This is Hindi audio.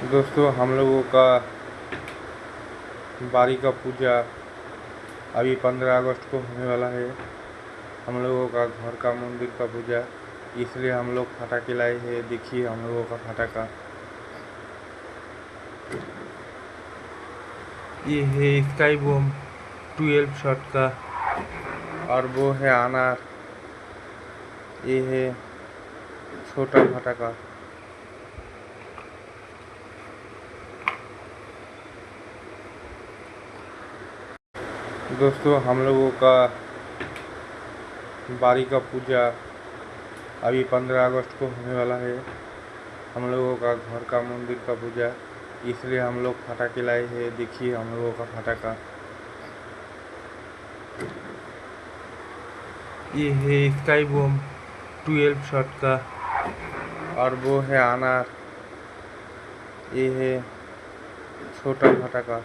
दोस्तों, हम लोगों का बारी का पूजा अभी 15 अगस्त को होने वाला है। हम लोगों का घर का मंदिर का पूजा, इसलिए हम लोग पटाखे लाए हैं। देखिए हम लोगों का पटाखा, ये है स्काई बम 12 शॉट का, और वो है अनार, ये है छोटा पटाखा। दोस्तों, हम लोगों का बारी का पूजा अभी 15 अगस्त को होने वाला है। हम लोगों का घर का मंदिर का पूजा, इसलिए हम लोग पटाखे लाए हैं। देखिए हम लोगों का पटाखा, ये है स्काई बम 12 शॉट का, और वो है अनार, ये है छोटा पटाखा।